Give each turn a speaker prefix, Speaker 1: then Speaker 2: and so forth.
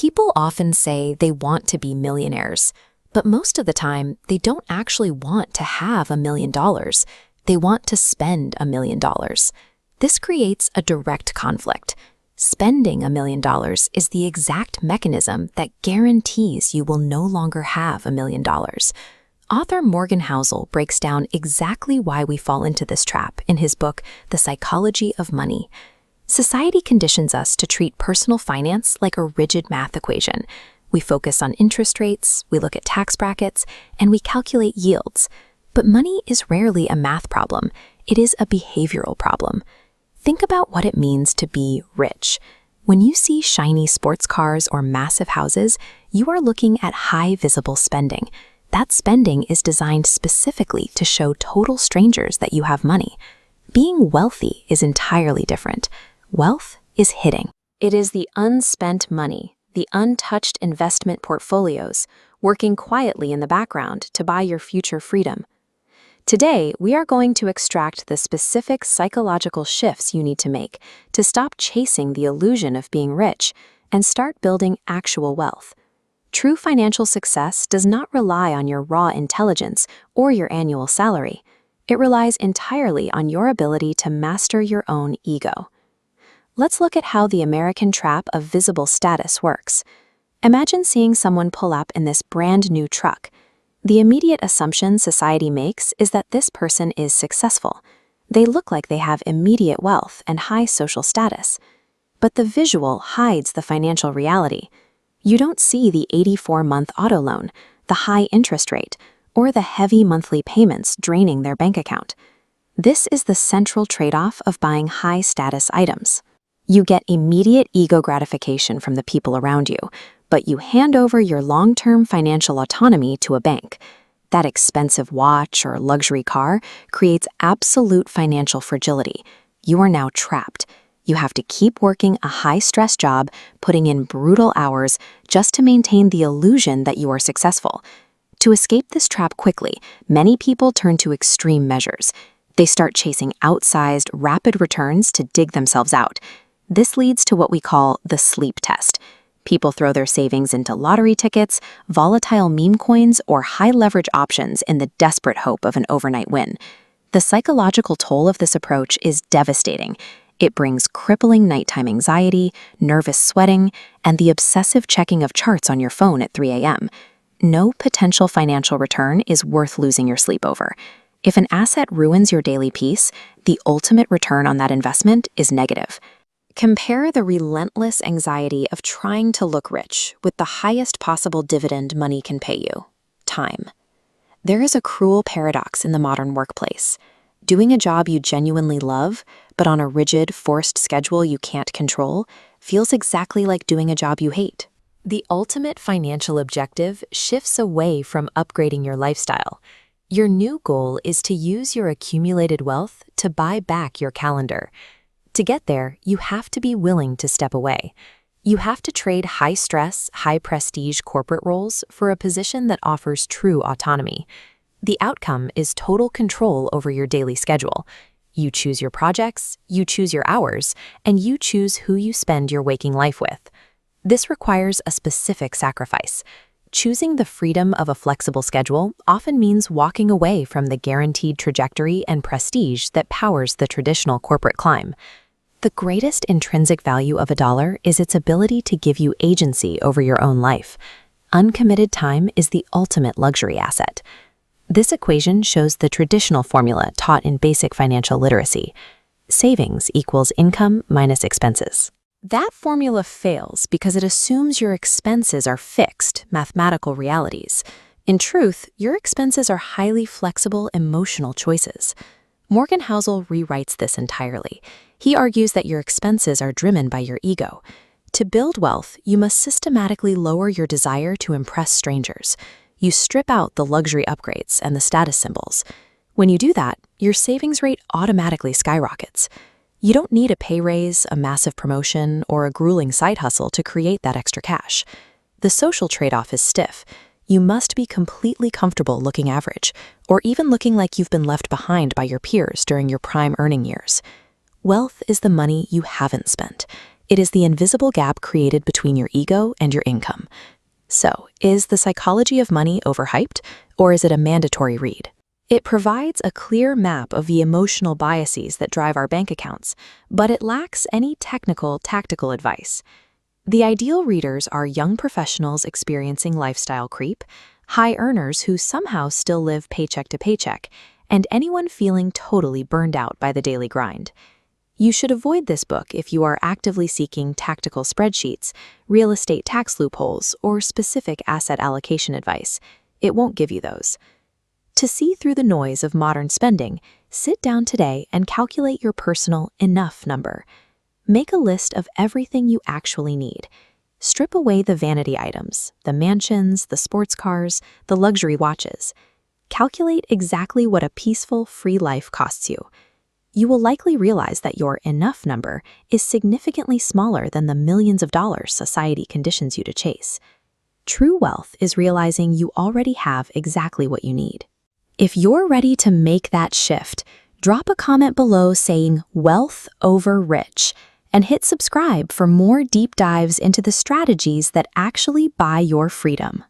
Speaker 1: People often say they want to be millionaires, but most of the time, they don't actually want to have $1,000,000. They want to spend $1,000,000. This creates a direct conflict. Spending $1,000,000 is the exact mechanism that guarantees you will no longer have $1,000,000. Author Morgan Housel breaks down exactly why we fall into this trap in his book, The Psychology of Money. Society conditions us to treat personal finance like a rigid math equation. We focus on interest rates, we look at tax brackets, and we calculate yields. But money is rarely a math problem. It is a behavioral problem. Think about what it means to be rich. When you see shiny sports cars or massive houses, you are looking at high visible spending. That spending is designed specifically to show total strangers that you have money. Being wealthy is entirely different. Wealth is hidden. It is the unspent money, the untouched investment portfolios, working quietly in the background to buy your future freedom. Today, we are going to extract the specific psychological shifts you need to make to stop chasing the illusion of being rich and start building actual wealth. True financial success does not rely on your raw intelligence or your annual salary. It relies entirely on your ability to master your own ego. Let's look at how the American trap of visible status works. Imagine seeing someone pull up in this brand new truck. The immediate assumption society makes is that this person is successful. They look like they have immediate wealth and high social status. But the visual hides the financial reality. You don't see the 84-month auto loan, the high interest rate, or the heavy monthly payments draining their bank account. This is the central trade-off of buying high-status items. You get immediate ego gratification from the people around you, but you hand over your long-term financial autonomy to a bank. That expensive watch or luxury car creates absolute financial fragility. You are now trapped. You have to keep working a high-stress job, putting in brutal hours just to maintain the illusion that you are successful. To escape this trap quickly, many people turn to extreme measures. They start chasing outsized, rapid returns to dig themselves out. This leads to what we call the sleep test. People throw their savings into lottery tickets, volatile meme coins, or high-leverage options in the desperate hope of an overnight win. The psychological toll of this approach is devastating. It brings crippling nighttime anxiety, nervous sweating, and the obsessive checking of charts on your phone at 3 a.m. No potential financial return is worth losing your sleep over. If an asset ruins your daily peace, the ultimate return on that investment is negative. Compare the relentless anxiety of trying to look rich with the highest possible dividend money can pay you: time. There is a cruel paradox in the modern workplace. Doing a job you genuinely love, but on a rigid, forced schedule you can't control, feels exactly like doing a job you hate. The ultimate financial objective shifts away from upgrading your lifestyle. Your new goal is to use your accumulated wealth to buy back your calendar. To get there, you have to be willing to step away. You have to trade high-stress, high-prestige corporate roles for a position that offers true autonomy. The outcome is total control over your daily schedule. You choose your projects, you choose your hours, and you choose who you spend your waking life with. This requires a specific sacrifice. Choosing the freedom of a flexible schedule often means walking away from the guaranteed trajectory and prestige that powers the traditional corporate climb. The greatest intrinsic value of $1 is its ability to give you agency over your own life. Uncommitted time is the ultimate luxury asset. This equation shows the traditional formula taught in basic financial literacy. Savings equals income minus expenses. That formula fails because it assumes your expenses are fixed, mathematical realities. In truth, your expenses are highly flexible emotional choices. Morgan Housel rewrites this entirely. He argues that your expenses are driven by your ego. To build wealth, you must systematically lower your desire to impress strangers. You strip out the luxury upgrades and the status symbols. When you do that, your savings rate automatically skyrockets. You don't need a pay raise, a massive promotion, or a grueling side hustle to create that extra cash. The social trade-off is stiff. You must be completely comfortable looking average, or even looking like you've been left behind by your peers during your prime earning years. Wealth is the money you haven't spent. It is the invisible gap created between your ego and your income. So, is The Psychology of Money overhyped, or is it a mandatory read? It provides a clear map of the emotional biases that drive our bank accounts, but it lacks any technical, tactical advice. The ideal readers are young professionals experiencing lifestyle creep, high earners who somehow still live paycheck to paycheck, and anyone feeling totally burned out by the daily grind. You should avoid this book if you are actively seeking tactical spreadsheets, real estate tax loopholes, or specific asset allocation advice. It won't give you those. To see through the noise of modern spending, sit down today and calculate your personal enough number. Make a list of everything you actually need. Strip away the vanity items, the mansions, the sports cars, the luxury watches. Calculate exactly what a peaceful, free life costs you. You will likely realize that your enough number is significantly smaller than the millions of dollars society conditions you to chase. True wealth is realizing you already have exactly what you need. If you're ready to make that shift, drop a comment below saying "wealth over rich" and hit subscribe for more deep dives into the strategies that actually buy your freedom.